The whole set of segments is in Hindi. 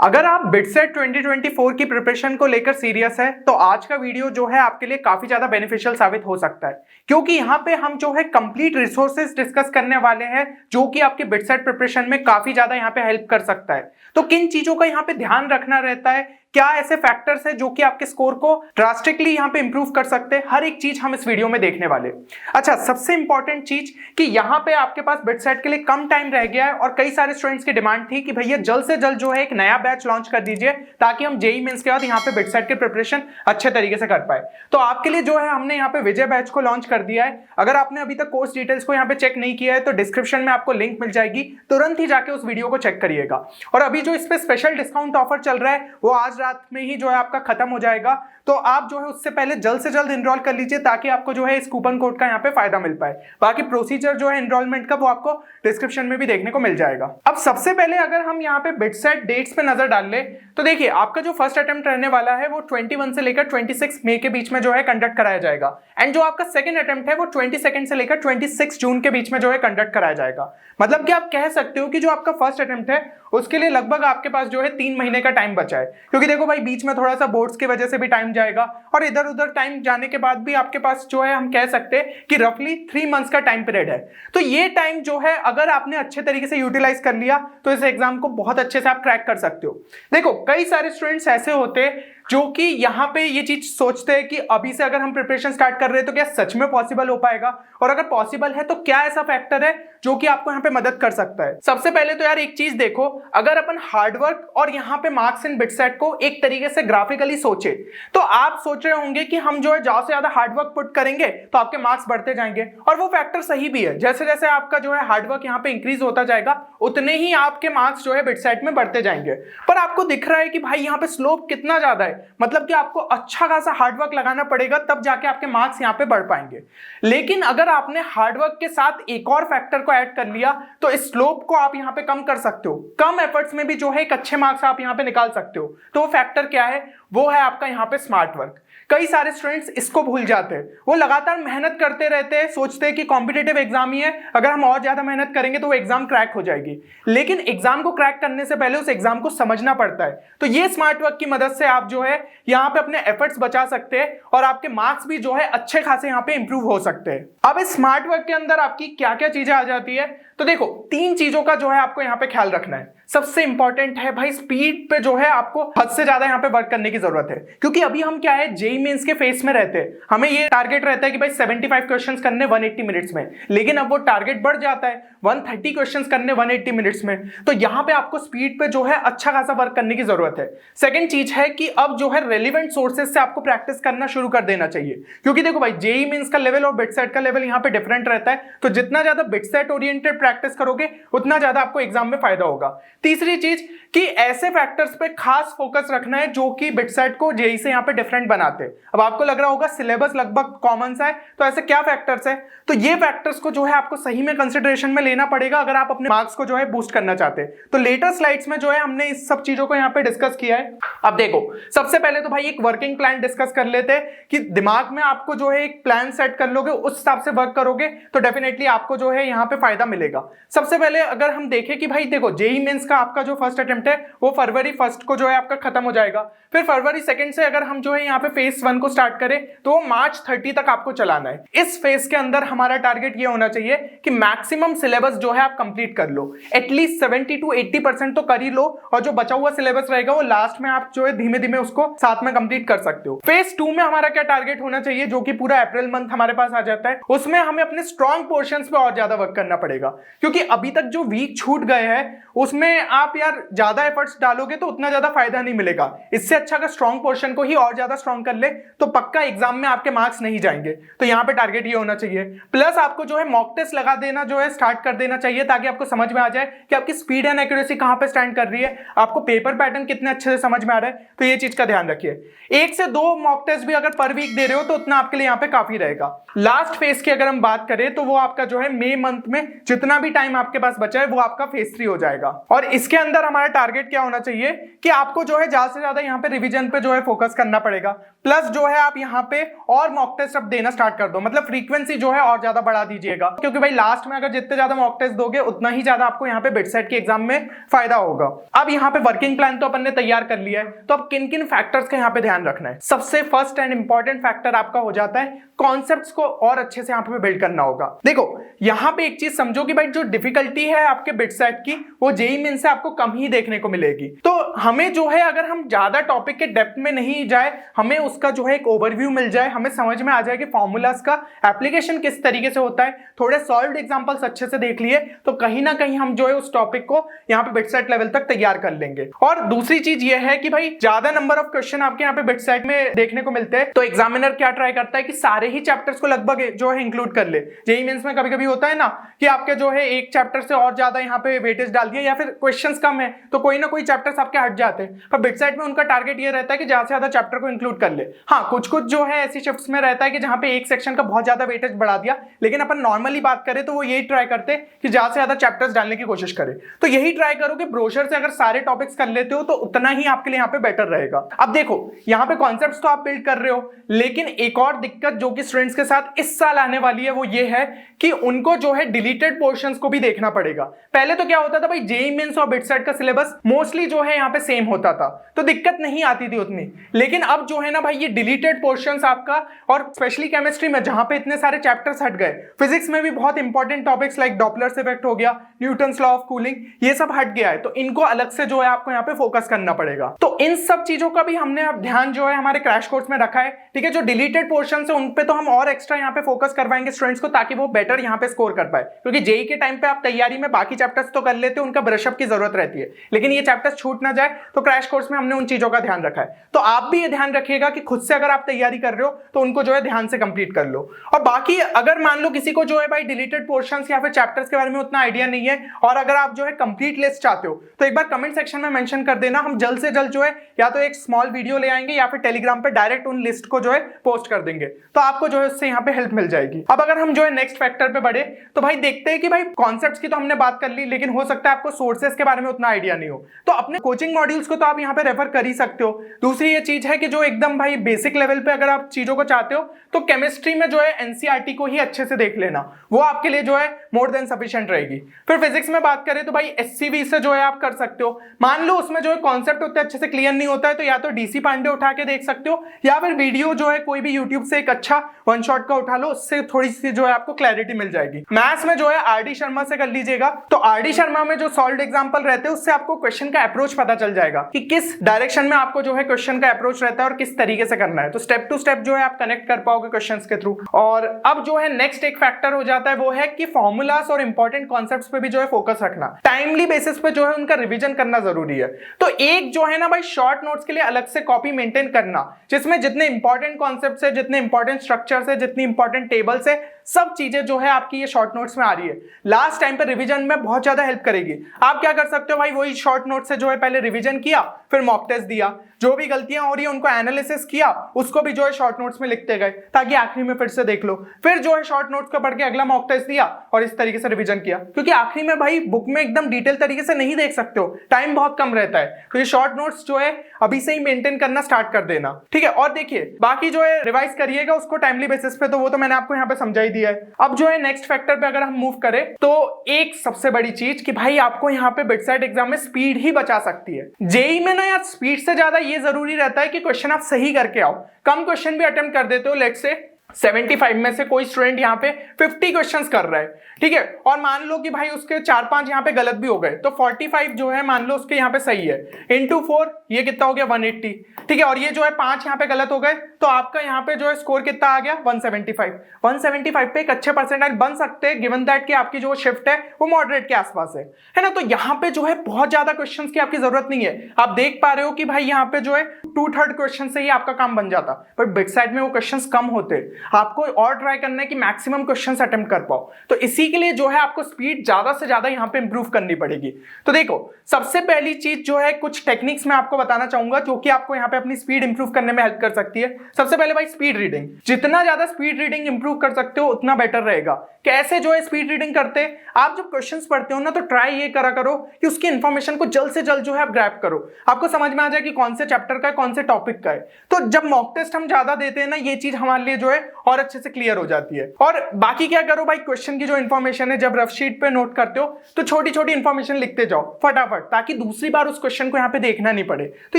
अगर आप बिटसेट 2024 की प्रिपरेशन को लेकर सीरियस है तो आज का वीडियो जो है आपके लिए काफी ज्यादा बेनिफिशियल साबित हो सकता है, क्योंकि यहाँ पे हम जो है कंप्लीट रिसोर्सेज डिस्कस करने वाले हैं जो कि आपके बिटसेट प्रिपरेशन में काफी ज्यादा यहाँ पे हेल्प कर सकता है। तो किन चीजों का यहाँ पे ध्यान रखना रहता है, क्या ऐसे फैक्टर्स है जो कि आपके स्कोर को ड्रास्टिकली यहाँ पे इंप्रूव कर सकते हैं, हर एक चीज हम इस वीडियो में देखने वाले। अच्छा, सबसे इंपॉर्टेंट चीज कि यहाँ पे आपके पास बिटसेट के लिए कम टाइम रह गया है और कई सारे स्टूडेंट्स की डिमांड थी कि भैया जल्द से जल्द जो है एक नया बैच लॉन्च कर दीजिए ताकि हम जेईई मेंस के बाद यहाँ पे बिटसेट की प्रिपरेशन अच्छे तरीके से कर पाए। तो आपके लिए जो है हमने यहाँ पे विजय बैच को लॉन्च कर दिया है। अगर आपने अभी तक कोर्स डिटेल्स को यहाँ पे चेक नहीं किया है तो डिस्क्रिप्शन में आपको लिंक मिल जाएगी, तुरंत ही जाके उस वीडियो को चेक करिएगा। और अभी जो इस पे स्पेशल डिस्काउंट ऑफर चल रहा है वो आज रात में ही जो है आपका खत्म हो जाएगा, तो आप जो है उससे पहले जल्द से जल्द एनरोल कर लीजिए ताकि आपको जो है इस कूपन कोड का यहाँ पे फायदा मिल पाए। बाकी प्रोसीजर जो है एनरोलमेंट का वो आपको डिस्क्रिप्शन में भी देखने को मिल जाएगा। अब सबसे पहले अगर हम यहाँ पे बिटसेट डेट्स पे नजर डाल ले तो देखिए आपका जो फर्स्ट अटेम्प्ट रहने वाला है वो 21 से लेकर 26 मई के बीच में जो है कंडक्ट कराया जाएगा, एंड जो आपका सेकंड अटेम्प्ट है वो 22 से लेकर 26 जून के बीच में जो है कंडक्ट कराया जाएगा। मतलब कि आप कह सकते हो कि जो आपका फर्स्ट अटेम्प्ट है उसके लिए लगभग आपके पास जो है 3 महीने का टाइम बचा है, क्योंकि देखो भाई बीच में थोड़ा सा बोर्ड्स की वजह से भी टाइम जाएगा और इधर उधर टाइम जाने के बाद भी आपके पास जो है हम कह सकते हैं कि रफली 3 मंथ्स का टाइम पीरियड है। तो ये टाइम जो है अगर आपने अच्छे तरीके से यूटिलाइज कर लिया तो इस एग्जाम को बहुत अच्छे से आप क्रैक कर सकते हो। देखो कई सारे स्टूडेंट्स ऐसे होते हैं जो कि यहाँ पे ये चीज सोचते हैं कि अभी से अगर हम प्रिपरेशन स्टार्ट कर रहे हैं तो क्या सच में पॉसिबल हो पाएगा, और अगर पॉसिबल है तो क्या ऐसा फैक्टर है जो कि आपको यहाँ पे मदद कर सकता है। सबसे पहले तो यार एक चीज देखो, अगर अपन हार्डवर्क और यहाँ पे मार्क्स इन बिटसेट को एक तरीके से ग्राफिकली सोचे तो आप सोच रहे होंगे कि हम जो है ज्यादा से ज्यादा हार्डवर्क पुट करेंगे तो आपके मार्क्स बढ़ते जाएंगे, और वो फैक्टर सही भी है। जैसे जैसे आपका जो है हार्डवर्क यहाँ पे इंक्रीज होता जाएगा उतने ही आपके मार्क्स जो है बिटसेट में बढ़ते जाएंगे। पर आपको दिख रहा है कि भाई यहाँ पे स्लोप कितना ज्यादा है, मतलब कि आपको अच्छा खासा हार्डवर्क लगाना पड़ेगा तब जाके आपके मार्क्स यहाँ पे बढ़ पाएंगे। लेकिन अगर आपने हार्डवर्क के साथ एक और फैक्टर को ऐड कर लिया तो इस स्लोप को आप यहाँ पे कम कर सकते हो, कम एफर्ट्स में भी जो है एक अच्छे मार्क्स आप यहाँ पे निकाल सकते हो। तो वो फैक्टर क्या है, वो है आपका यहाँ पे स्मार्ट वर्क। कई सारे स्टूडेंट्स इसको भूल जाते हैं, वो लगातार मेहनत करते रहते हैं, सोचते हैं कि कॉम्पिटिटिव एग्जाम ही है, अगर हम और ज्यादा मेहनत करेंगे तो वो एग्जाम क्रैक हो जाएगी। लेकिन एग्जाम को क्रैक करने से पहले उस एग्जाम को समझना पड़ता है। तो ये स्मार्ट वर्क की मदद से आप जो है यहाँ पे अपने एफर्ट्स बचा सकते हैं और आपके मार्क्स भी जो है अच्छे खासे यहाँ पे इंप्रूव हो सकते हैं। अब इस स्मार्ट वर्क के अंदर आपकी क्या क्या चीजें आ जाती है, तो देखो 3 चीजों का जो है आपको यहाँ पे ख्याल रखना है। सबसे इंपॉर्टेंट है भाई स्पीड पे जो है आपको हद से ज्यादा यहाँ पे वर्क करने की जरूरत है, क्योंकि अभी हम क्या है जेईई मेंस के फेस में रहते हैं। हमें ये टारगेट रहता है कि भाई 75 क्वेश्चंस करने 180 मिनट्स में, लेकिन अब वो टारगेट बढ़ जाता है 130 क्वेश्चंस करने 180 मिनट्स में। तो यहाँ पे आपको स्पीड पे जो है अच्छा खासा वर्क करने की जरूरत है। सेकंड चीज है कि अब जो है रेलिवेंट सोर्सेज से आपको प्रैक्टिस करना शुरू कर देना चाहिए, क्योंकि देखो भाई जेईई मेंस का लेवल और बिटसेट का लेवल यहाँ पे डिफरेंट रहता है। तो जितना ज्यादा बिटसेट ओरिएंटेड प्रैक्टिस करोगे उतना ज्यादा आपको एग्जाम में फायदा होगा। तीसरी चीज कि ऐसे फैक्टर्स पे खास फोकस रखना है जो कि बिटसेट को जेईई से यहाँ पे डिफरेंट बनाते हैं। अब आपको लग रहा होगा सिलेबस लगभग कॉमन सा है, तो ऐसे क्या फैक्टर्स है, तो ये फैक्टर्स को जो है आपको सही में कंसिडरेशन में लेना पड़ेगा अगर आप अपने मार्क्स को जो है बूस्ट करना चाहते हैं। तो लेटर स्लाइड्स में जो है हमने इस सब चीजों को यहाँ पे डिस्कस किया है। अब देखो सबसे पहले तो भाई एक वर्किंग प्लान डिस्कस कर लेते हैं कि दिमाग में आपको जो है एक प्लान सेट कर लोगे, उस हिसाब से वर्क करोगे तो डेफिनेटली आपको जो है यहाँ पे फायदा मिलेगा। सबसे पहले अगर हम देखें कि भाई देखो जेईई मेंस का आपका जो फर्स्ट अटेम्प्ट है वो फरवरी 1 को जो है आपका खत्म हो जाएगा। फिर फरवरी 2 से अगर हम जो है यहाँ पे फेज 1 को स्टार्ट करें तो वो मार्च 30 तक आपको चलाना है। इस फेज के अंदर हमारा टारगेट ये होना चाहिए कि मैक्सिमम सिलेबस जो है आप कंप्लीट कर लो, एटलीस्ट 70 to 80% तो कर ही लो, और जो बचा हुआ सिलेबस रहेगा वो लास्ट में आप जो है धीमे धीमे उसको साथ में कंप्लीट कर सकते हो। फेज 2 में हमारा क्या टारगेट होना चाहिए, जो कि पूरा अप्रैल मंथ हमारे पास आ जाता है, उसमें हमें अपने स्ट्रॉन्ग पोर्शंस पे और ज्यादा वर्क करना पड़ेगा, क्योंकि अभी तक जो वीक छूट गए हैं उसमें आप यार ज्यादा एफर्ट्स डालोगे तो उतना ज्यादा फायदा नहीं मिलेगा। इससे अच्छा अगर स्ट्रॉन्ग पोर्शन को ही और ज्यादा स्ट्रॉन्ग कर ले तो पक्का एग्जाम में आपके मार्क्स नहीं जाएंगे। तो यहाँ पे टारगेट ये होना चाहिए। प्लस आपको जो है मॉक टेस्ट लगा देना जो है स्टार्ट कर देना चाहिए, ताकि आपको समझ में आ जाए कि आपकी स्पीड एंड एक्यूरेसी कहां पे स्टैंड कर रही है, आपको पेपर पैटर्न कितने अच्छे से समझ में आ रहा है। तो ये चीज का ध्यान रखिए। 1 से 2 मॉक टेस्ट भी अगर पर वीक दे रहे हो तो उतना आपके लिए यहाँ पे काफी रहेगा। लास्ट फेज की अगर हम बात करें तो वो आपका जो है मई मंथ में जितना भी टाइम आपके पास बचा है वो आपका फेज 3 हो जाएगा। और इसके अंदर हमारा टारगेट क्या होना चाहिए कि आपको जो है ज्यादा से ज्यादा यहाँ पे रिवीजन पे जो है फोकस करना पड़ेगा। प्लस जो है आप यहाँ पे और मॉक टेस्ट अब देना स्टार्ट कर दो, मतलब फ्रीक्वेंसी जो है और ज्यादा बढ़ा दीजिएगा, क्योंकि भाई लास्ट में अगर जितने ज्यादा मॉक टेस्ट दोगे उतना ही ज्यादा आपको यहाँ पे बिटसेट के एग्जाम में फायदा होगा। अब यहाँ पे वर्किंग प्लान तो अपन ने तैयार कर लिया है, तो अब किन किन फैक्टर्स का यहाँ पे ध्यान रखना है। सबसे फर्स्ट एंड इंपॉर्टेंट फैक्टर आपका हो जाता है कॉन्सेप्ट्स को और अच्छे से यहाँ पे बिल्ड करना होगा। देखो यहाँ पे एक चीज समझो कि भाई जो डिफिकल्टी है आपके बिटसेट की वो जेईई मेन से आपको कम ही देखने को मिलेगी। तो हमें जो है अगर हम ज्यादा टॉपिक के डेप्थ में नहीं जाए, हमें उसका जो है एक ओवरव्यू मिल जाए, हमें समझ में आ जाए कि फॉर्मूलाज का एप्लीकेशन किस तरीके से होता है, थोड़े सॉल्व्ड एग्जांपल्स अच्छे से देख लिए, तो कहीं ना कहीं हम जो है उस टॉपिक को यहाँ पे बिटसेट लेवल तक तैयार कर लेंगे। और दूसरी चीज ये है कि भाई ज्यादा नंबर ऑफ क्वेश्चन आपके यहाँ पे बिटसेट में देखने को मिलते हैं, तो एग्जामिनर क्या ट्राई करता है कि सारे ही चैप्टर्स को लगभग जो है इंक्लूड कर ले। जेईई मेंस में कभी कभी होता है ना कि आपके जो है एक चैप्टर से और ज्यादा यहाँ पे वेटेज डाल दिया या फिर क्वेश्चंस कम है तो कोई ना कोई चैप्टर्स आपके हट जाते हैं, पर बिटसेट में उनका टारगेट ये रहता है कि ज्यादा से ज्यादा चैप्टर को इंक्लूड कर ले। हाँ, कुछ कुछ जो है ऐसी शिफ्ट्स में रहता है कि जहां पे एक सेक्शन का बहुत ज्यादा वेटेज बढ़ा दिया, लेकिन अपन नॉर्मली बात करें तो वो यही ट्राई करते हैं कि ज्यादा से ज्यादा चैप्टर्स डालने की कोशिश करें। तो यही ट्राई करो कि ब्रोशर से अगर सारे टॉपिक्स कर लेते हो तो उतना ही आपके लिए यहाँ पे बेटर रहेगा। अब देखो यहाँ पे कॉन्सेप्ट्स तो आप बिल्ड कर रहे हो, लेकिन एक और दिक्कत जो कि स्टूडेंट्स के साथ इस साल आने वाली है वो ये है कि उनको जो है डिलीटेड पोर्शंस को भी देखना पड़ेगा। पहले तो क्या होता था भाई, जेईई मेंस और बिटसेट का सिलेबस मोस्टली जो है यहाँ पे सेम होता था तो दिक्कत नहीं आती थी उतनी, लेकिन अब जो है ना भाई ये डिलीटेड पोर्शंस आपका, और स्पेशली केमिस्ट्री में जहां पे इतने सारे चैप्टर्स हट गए, फिजिक्स में भी बहुत important topics like Doppler's effect हो गया, न्यूटन्स लॉ ऑफ कूलिंग, ये सब हट गया है, तो इनको अलग से जो है आपको यहाँ पे फोकस करना पड़ेगा। तो इन सब चीजों का भी हमने अब ध्यान जो है हमारे क्रैश कोर्स में रखा है। ठीक है, जो डिलीटेड पोर्शन है उन पे तो हम और एक्स्ट्रा यहाँ पे फोकस करवाएंगे स्टूडेंट्स को, ताकि वो बेटर यहाँ पे स्कोर कर पाए, क्योंकि जेईई के टाइम पे आप तैयारी में बाकी चैप्टर्स तो कर लेते हो, उनका ब्रशअप की जरूरत रहती है, लेकिन ये चैप्टर्स छूट ना जाए, तो क्रैश कोर्स में हमने उन चीजों का ध्यान रखा है। तो आप भी ये ध्यान रखिएगा कि खुद से अगर आप तैयारी कर रहे हो तो उनको जो है ध्यान से कंप्लीट कर लो। और बाकी अगर मान लो किसी को जो है भाई डिलीटेड पोर्शंस या फिर चैप्टर्स के बारे में उतना आइडिया नहीं है, और अगर आप जो है कंप्लीट लिस्ट चाहते हो तो एक बार कमेंट सेक्शन में मेंशन कर देना, हम जल्द से जल्द जो है या तो एक स्मॉल वीडियो ले आएंगे या फिर टेलीग्राम पे डायरेक्ट उन लिस्ट को जो है पोस्ट कर देंगे, तो आपको जो है उससे यहाँ पे हेल्प मिल जाएगी। अब अगर हम जो है नेक्स्ट फैक्टर पे बढ़े तो भाई देखते हैं कि भाई कॉन्सेप्ट्स की तो हमने बात कर ली, लेकिन हो सकता है आपको सोर्सेस के बारे में उतना आइडिया नहीं हो, तो अपने कोचिंग मॉड्यूल्स को तो आप यहाँ पे रेफर कर ही सकते हो। दूसरी ये चीज है कि जो एकदम भाई बेसिक लेवल पे अगर आप चीजों को चाहते हो तो केमिस्ट्री में जो है एनसीईआरटी को ही अच्छे से देख लेना, वो आपके लिए जो है मोर देन सफिशिएंट रहेगी। फिर फिजिक्स में बात करें तो भाई एससीवी से जो है आप कर सकते हो। मान लो उसमें जो है कॉन्सेप्ट उतने अच्छे से क्लियर नहीं होता है तो या तो डीसी पांडे उठा के देख सकते हो, या फिर वीडियो जो है कोई भी यूट्यूब से एक अच्छा वन शॉट का उठा लो, उससे थोड़ी सी जो है आपको क्लैरिटी मिल जाएगी। मैथ्स में जो है आरडी शर्मा से कर लीजिएगा, तो आरडी शर्मा में जो सॉल्व्ड एग्जांपल रहते हैं उससे आपको क्वेश्चन का अप्रोच पता चल जाएगा कि किस डायरेक्शन में आपको जो है क्वेश्चन का अप्रोच रहता है और किस तरीके से करना है, तो स्टेप टू स्टेप जो है आप कनेक्ट कर पाओगे क्वेश्चंस के थ्रू। और अब जो है नेक्स्ट एक फैक्टर हो जाता है वो है कि फॉर्मूलास और इंपॉर्टेंट कॉन्सेप्ट्स पे भी जो है फोकस रखना, टाइमली बेसिस पे जो है उनका रिवीजन करना जरूरी है। तो एक जो है ना भाई शॉर्ट नोट्स के लिए अलग से कॉपी मेंटेन करना, जिसमें जितने इंपॉर्टेंट कॉन्सेप्ट्स है, जितने इंपॉर्टेंट स्ट्रक्चर्स है, जितनी इंपॉर्टेंट टेबल्स है, सब चीजें जो है आपकी ये शॉर्ट नोट्स में आ रही है, लास्ट टाइम पे रिवीजन में बहुत ज्यादा हेल्प करेगी। आप क्या कर सकते हो भाई, वही शॉर्ट नोट से जो है पहले रिवीजन किया, फिर मॉक टेस्ट दिया, जो भी गलतियां हो रही है उनको एनालिसिस किया, उसको भी जो है शॉर्ट नोट्स में लिखते गए ताकि आखिरी में फिर से देख लो, फिर जो है शॉर्ट नोट्स को पढ़ के अगला मॉक टेस्ट दिया और इस तरीके से रिवीजन किया, क्योंकि आखिरी में भाई बुक में एकदम डिटेल तरीके से नहीं देख सकते हो, टाइम बहुत कम रहता है, तो ये शॉर्ट नोट्स जो है अभी से ही मेंटेन करना स्टार्ट कर देना। ठीक है, और देखिए बाकी जो है रिवाइज करिएगा उसको टाइमली बेसिस पे, तो वो तो मैंने आपको यहाँ पे समझा ही दिया है। अब जो है नेक्स्ट फैक्टर पे अगर हम मूव करें तो एक सबसे बड़ी चीज कि भाई आपको यहाँ पे बिटसेट एग्जाम में स्पीड ही बचा सकती है। जेईई में ना यार स्पीड से ज्यादा ये जरूरी रहता है कि क्वेश्चन आप सही करके आओ। कम क्वेश्चन भी अटेम्प्ट कर देते हो, लेट्स से 75 में से कोई स्टूडेंट यहाँ पे 50 क्वेश्चंस कर रहा है, ठीक है, और मान लो कि भाई उसके 4-5 यहाँ पे गलत भी हो गए, तो 45 जो है मान लो उसके यहाँ पे सही है, इंटू 4 ये कितना हो गया 180, ठीक है, और ये जो है 5 यहाँ पे गलत हो गए, तो आपका यहाँ पे जो है स्कोर कितना आ गया 175 पे एक अच्छे परसेंटाइल बन सकते हैं, गिवन दैट कि आपकी जो शिफ्ट है वो मॉडरेट के आसपास है ना। तो यहाँ पे जो है बहुत ज्यादा क्वेश्चंस की आपकी जरूरत नहीं है, आप देख पा रहे हो कि भाई यहाँ पे जो है 2/3 क्वेश्चन से ही आपका काम बन जाता, बट बिटसेट में वो क्वेश्चंस कम होते, आपको और ट्राई करना है कि मैक्सिमम क्वेश्चंस अटेम्प्ट कर पाओ, तो इसी के लिए जो है आपको स्पीड ज्यादा से ज्यादा यहाँ पे इंप्रूव करनी पड़ेगी। तो देखो सबसे पहली चीज जो है कुछ टेक्निक्स मैं आपको बताना चाहूंगा जो कि आपको यहाँ पे अपनी स्पीड इंप्रूव करने में हेल्प कर सकती है। सबसे पहले भाई स्पीड रीडिंग, जितना ज्यादा स्पीड रीडिंग इंप्रूव कर सकते हो उतना बेटर रहेगा। कैसे जो है स्पीड रीडिंग करते, आप जब क्वेश्चंस पढ़ते हो ना तो ट्राई ये करा करो कि उसकी इंफॉर्मेशन को जल्द से जल्द जो है आप ग्रैब करो, आपको समझ में आ जाए कि कौन से चैप्टर का है, कौन से टॉपिक का है। तो जब मॉक टेस्ट हम ज्यादा देते हैं ना, ये चीज हमारे लिए जो है और अच्छे से क्लियर हो जाती है। और बाकी क्या करो भाई, क्वेश्चन की जो इन्फॉर्मेशन है जब रफ शीट पे नोट करते हो तो छोटी छोटी इन्फॉर्मेशन लिखते जाओ फटाफट, ताकि दूसरी बार उस क्वेश्चन को यहाँ पे देखना नहीं पड़े। तो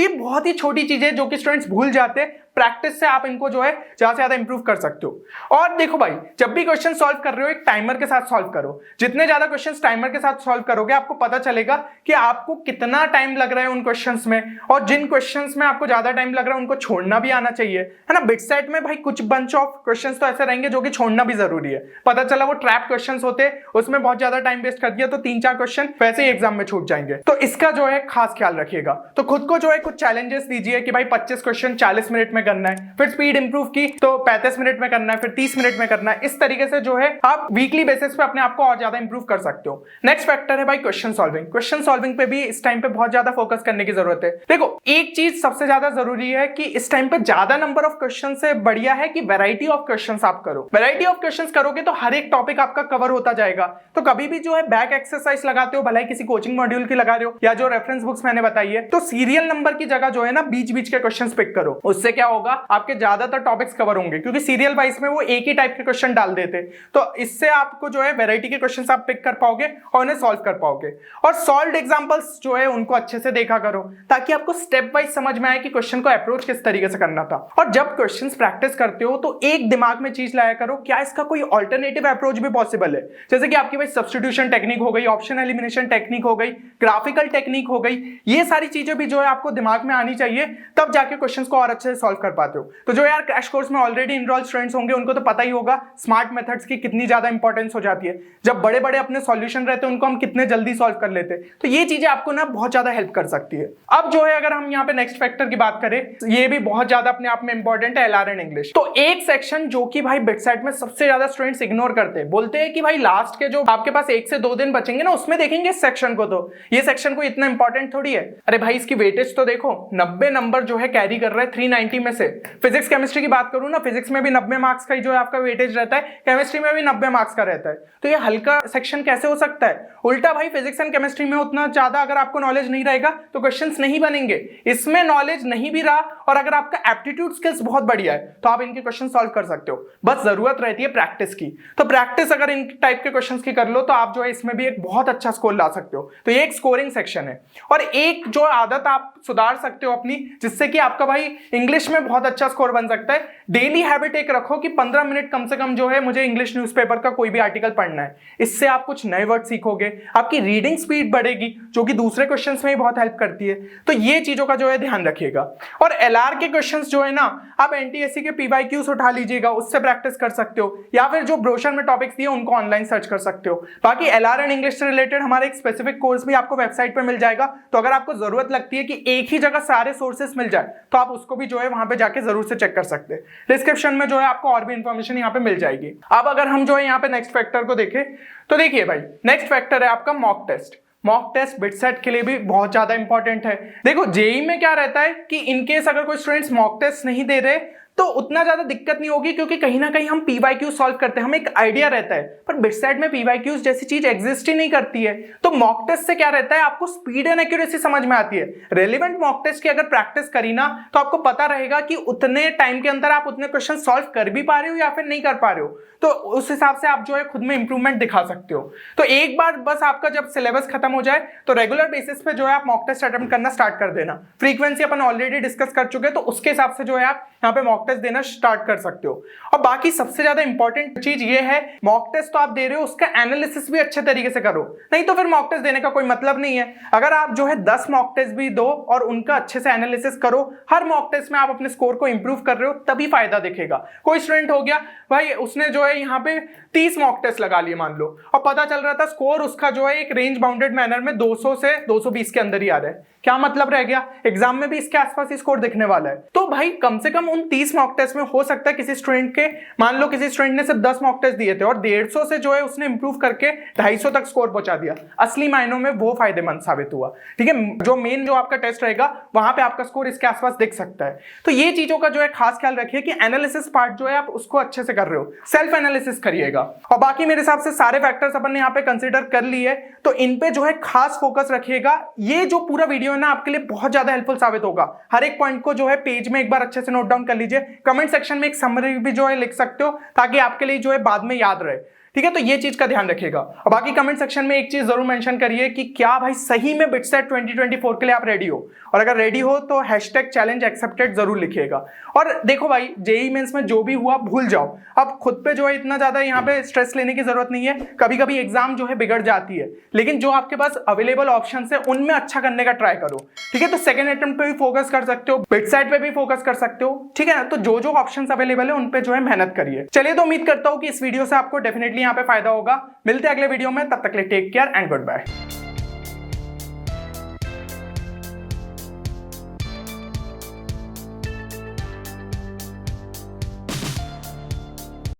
ये बहुत ही छोटी चीजें जो कि स्टूडेंट्स भूल जाते हैं, प्रैक्टिस से आप इनको जो है ज्यादा से ज्यादा इंप्रूव कर सकते हो। और देखो भाई, जब भी क्वेश्चन सॉल्व कर रहे हो एक टाइमर के साथ सॉल्व करो। जितने ज्यादा क्वेश्चंस टाइमर के साथ सॉल्व करोगे आपको पता चलेगा कि आपको कितना टाइम लग रहा है उन क्वेश्चंस में, और जिन क्वेश्चंस में आपको ज्यादा टाइम लग रहा है उनको छोड़ना भी आना चाहिए, है ना। बिट सेट में भाई कुछ बंच ऑफ क्वेश्चंस तो ऐसे रहेंगे जो कि छोड़ना भी जरूरी है। पता चला वो ट्रैप क्वेश्चंस होते, उसमें बहुत ज्यादा टाइम वेस्ट कर दिया तो 3-4 क्वेश्चन वैसे ही एग्जाम में छूट जाएंगे। तो इसका जो है खास ख्याल रखिएगा। तो खुद को जो है कुछ चैलेंजेस दीजिए कि भाई 25 क्वेश्चन 40 मिनट में करना है, फिर स्पीड इंप्रूव की तो 35 मिनट में करना है, फिर 30 मिनट में करना है। इस तरीके से जो है आप वीकली बेसिस पे अपने आप को और ज्यादा इंप्रूव कर सकते हो। नेक्स्ट फैक्टर है भाई क्वेश्चन सॉल्विंग। क्वेश्चन सॉल्विंग पे भी इस टाइम पे बहुत ज्यादा फोकस करने की जरूरत है। देखो, एक चीज सबसे ज्यादा जरूरी है कि इस टाइम पे ज्यादा नंबर ऑफ क्वेश्चन से बढ़िया है कि वैरायटी ऑफ क्वेश्चंस आप करो। वैरायटी ऑफ क्वेश्चंस करोगे तो हर एक टॉपिक आपका कवर होता जाएगा। तो कभी भी जो है बैक एक्सरसाइज लगाते हो, भले ही किसी कोचिंग मॉड्यूल की लगा रहे हो या जो रेफरेंस बुक्स मैंने बताई है, तो सीरियल नंबर की जगह जो है ना बीच बीच के क्वेश्चंस पिक करो। उससे क्या होगा, आपके ज्यादातर टॉपिक्स कवर होंगे, क्योंकि सीरियल वाइज में वो एक ही टाइप के क्वेश्चन डाल देते। तो इससे आपको जो है वैरायटी के क्वेश्चंस आप पिक कर पाओगे और उन्हें सॉल्व कर पाओगे। और सॉल्व्ड एग्जांपल्स जो है उनको अच्छे से देखा करो, ताकि आपको स्टेप वाइज समझ में आए कि क्वेश्चन को अप्रोच किस तरीके से करना था। और जब क्वेश्चंस प्रैक्टिस करते हो तो एक दिमाग में चीज लाया करो, क्या इसका कोई ऑल्टरनेटिव अप्रोच भी पॉसिबल है। जैसे कि आपकी भाई सब्स्टिट्यूशन टेक्निक हो गई, ऑप्शन एलिमिनेशन टेक्निक हो गई, ग्राफिकल टेक्निक हो गई, ये सारी चीजें भी जो है आपको दिमाग में आनी चाहिए, तब जाके क्वेश्चंस को और अच्छे से सॉल्व कर पाते हो। तो जो यार क्रैश कोर्स में ऑलरेडी इनरोल्ड स्टूडेंट्स होंगे उनको तो पता ही होगा स्मार्ट मेथड्स की कितनी ज्यादा इंपॉर्टेंस हो जाती है। जब बड़े बड़े अपने सॉल्यूशन रहते हैं उनको हम कितने जल्दी सॉल्व कर लेते हैं। तो ये चीजें आपको ना बहुत ज्यादा हेल्प कर सकती है। अब जो है अगर हम यहाँ पे नेक्स्ट फैक्टर की बात करें, ये भी बहुत ज्यादा अपने आप में इंपॉर्टेंट है, एलआर एंड इंग्लिश। तो एक सेक्शन जो कि भाई बिट सेट में सबसे ज्यादा स्टूडेंट्स इग्नोर करते हैं, बोलते हैं कि भाई लास्ट के जो आपके पास 1 से 2 दिन बचेंगे ना उसमें देखेंगे इस सेक्शन को, तो ये सेक्शन को इतना इंपॉर्टेंट थोड़ी है। अरे भाई इसकी वेटेज तो देखो, 90 नंबर जो है कैरी कर रहा है 390 में से। फिजिक्स केमिस्ट्री की बात करूं ना, फिजिक्स में भी 90 मार्क्स का ही जो है आपका वेटेज रहता है, केमिस्ट्री में भी 90 मार्क्स का रहता है। तो ये हल्का सेक्शन कैसे हो सकता है? उल्टा भाई फिजिक्स एंड केमिस्ट्री में उतना ज्यादा अगर आपको नॉलेज नहीं रहेगा तो क्वेश्चंस नहीं बनेंगे। इसमें नॉलेज नहीं भी रहा और अगर आपका एप्टीट्यूड स्किल्स बहुत बढ़िया है तो आप इनके क्वेश्चन सॉल्व कर सकते हो। बस जरूरत रहती है प्रैक्टिस की। तो प्रैक्टिस अगर इन टाइप के क्वेश्चंस की कर लो तो आप जो है इसमें भी एक बहुत अच्छा स्कोर ला सकते हो। तो ये एक स्कोरिंग सेक्शन है। और एक जो आदत आप सुधार सकते हो अपनी, जिससे कि आपका भाई इंग्लिश में बहुत अच्छा स्कोर बन सकता है, डेली हैबिट एक रखो कि 15 मिनट कम से कम जो है मुझे इंग्लिश न्यूज़पेपर का कोई भी आर्टिकल पढ़ना है। इससे आप कुछ नए वर्ड सीखोगे, आपकी रीडिंग स्पीड बढ़ेगी, जो कि दूसरे क्वेश्चंस में ही बहुत हेल्प करती है। तो ये चीजों का जो है ध्यान रखिएगा। और एलआर के क्वेश्चंस जो है ना, आप एनटीएससी के पीवाईक्यूज उठा लीजिएगा, उससे प्रैक्टिस कर सकते हो, या फिर जो ब्रोशर में टॉपिक्स दिए उनको ऑनलाइन सर्च कर सकते हो। बाकी एलआर एंड इंग्लिश से रिलेटेड हमारा एक स्पेसिफिक कोर्स भी आपको वेबसाइट पर मिल जाएगा। तो अगर आपको जरूरत लगती है कि एक ही जगह सारे सोर्सेस मिल जाए तो आप उसको भी जो है वहां पे जाके जरूर से चेक कर सकते हैं। डिस्क्रिप्शन में जो है आपको और भी इंफॉर्मेशन यहाँ पे मिल जाएगी। अब अगर हम जो है यहाँ पे नेक्स्ट फैक्टर को देखें तो देखिए भाई, नेक्स्ट फैक्टर है आपका mock test. Mock test bit set के लिए भी बहुत ज्यादा इंपॉर्टेंट है। देखो जेई में क्या रहता है कि इनकेस अगर कोई स्टूडेंट्स मॉक टेस्ट नहीं दे रहे तो उतना ज्यादा दिक्कत नहीं होगी, क्योंकि कहीं ना कहीं हम पीवाईक्यू सॉल्व करते हैं, हमें एक आइडिया रहता है। पर बिट सेट में पीवाईक्यूज जैसी चीज एग्जिस्ट ही नहीं करती है। तो मॉक टेस्ट से क्या रहता है, आपको स्पीड एंड एक्यूरेसी समझ में आती है। रेलेवेंट मॉक टेस्ट की अगर प्रैक्टिस करी ना तो आपको पता रहेगा कि उतने टाइम के अंदर आप उतने क्वेश्चन सॉल्व कर भी पा रहे हो या फिर नहीं कर पा रहे हो। तो उस हिसाब से आप जो है खुद में इंप्रूवमेंट दिखा सकते हो। तो एक बार बस आपका जब सिलेबस खत्म हो जाए तो रेगुलर बेसिस पे जो है आप मॉक टेस्ट अटेम्प्ट करना स्टार्ट कर देना। फ्रीक्वेंसी अपन ऑलरेडी डिस्कस कर चुके हैं, तो उसके हिसाब से जो है आप यहाँ पे मॉक टेस्ट देना स्टार्ट कर सकते हो। और बाकी सबसे ज्यादा इंपॉर्टेंट चीज ये है, मॉक टेस्ट तो आप दे रहे हो उसका एनालिसिस भी अच्छे तरीके से करो, नहीं तो फिर मॉक टेस्ट देने का कोई मतलब नहीं है। अगर आप जो है 10 मॉक टेस्ट भी दो और उनका अच्छे से एनालिसिस करो, हर मॉक टेस्ट में आप अपने स्कोर को इंप्रूव कर रहे हो, तभी फायदा दिखेगा। कोई स्टूडेंट हो गया भाई, उसने जो है यहाँ पे 30 मॉक टेस्ट लगा लिए मान लो, और पता चल रहा था स्कोर उसका जो है एक रेंज बाउंडेड मैनर में 200 से 220 के अंदर ही आ रहा है, क्या मतलब रह गया, एग्जाम में भी इसके आसपास ही स्कोर दिखने वाला है। तो भाई कम से कम उन 30 मॉक टेस्ट में हो सकता है किसी स्टूडेंट के, मान लो किसी स्टूडेंट ने सिर्फ 10 मॉक टेस्ट दिए थे और 150 से जो है उसने इंप्रूव करके 250 तक स्कोर पहुंचा दिया, असली मायनों में वो फायदेमंद साबित हुआ। ठीक है, जो मेन जो आपका टेस्ट रहेगा वहां पे आपका स्कोर इसके आसपास दिख सकता है। तो ये चीजों का जो है खास ख्याल रखिए कि एनालिसिस पार्ट जो है आप उसको अच्छे से कर रहे हो, सेल्फ एनालिसिस करिएगा। और बाकी मेरे हिसाब से सारे फैक्टर्स अपन ने यहाँ पे कंसीडर कर लिए, तो इन पे जो है खास फोकस रखिएगा। ये जो पूरा वीडियो है ना आपके लिए बहुत ज्यादा हेल्पफुल साबित होगा। हर एक पॉइंट को जो है पेज में एक बार अच्छे से नोट डाउन कर लीजिए, कमेंट सेक्शन में एक समरी भी जो है लिख सकते हो ताकि आपके लिए जो है बाद में याद रहे। ठीक है, तो ये चीज का ध्यान रखिएगा। और बाकी कमेंट सेक्शन में एक चीज जरूर मेंशन करिए कि क्या भाई सही में बिटसेट 2024 के लिए आप रेडी हो, और अगर रेडी हो तो #चैलेंज एक्सेप्टेड जरूर लिखिएगा। और देखो भाई, जेईई मेंस में जो भी हुआ भूल जाओ, अब खुद पे जो है इतना ज्यादा यहाँ पे स्ट्रेस लेने की जरूरत नहीं है। कभी कभी एग्जाम जो है बिगड़ जाती है, लेकिन जो आपके पास अवेलेबल ऑप्शन है उनमें अच्छा करने का ट्राई करो। ठीक है, तो सेकंड अटेम्प्ट पे भी फोकस कर सकते हो, बिटसेट पे भी फोकस कर सकते हो। ठीक है ना, तो जो जो ऑप्शंस अवेलेबल है उन पे जो है मेहनत करिए। चलिए, तो उम्मीद करता हूं कि इस वीडियो से आपको डेफिनेटली यहाँ पे फायदा होगा। मिलते हैं अगले वीडियो में, तब तक के लिए take care and good bye.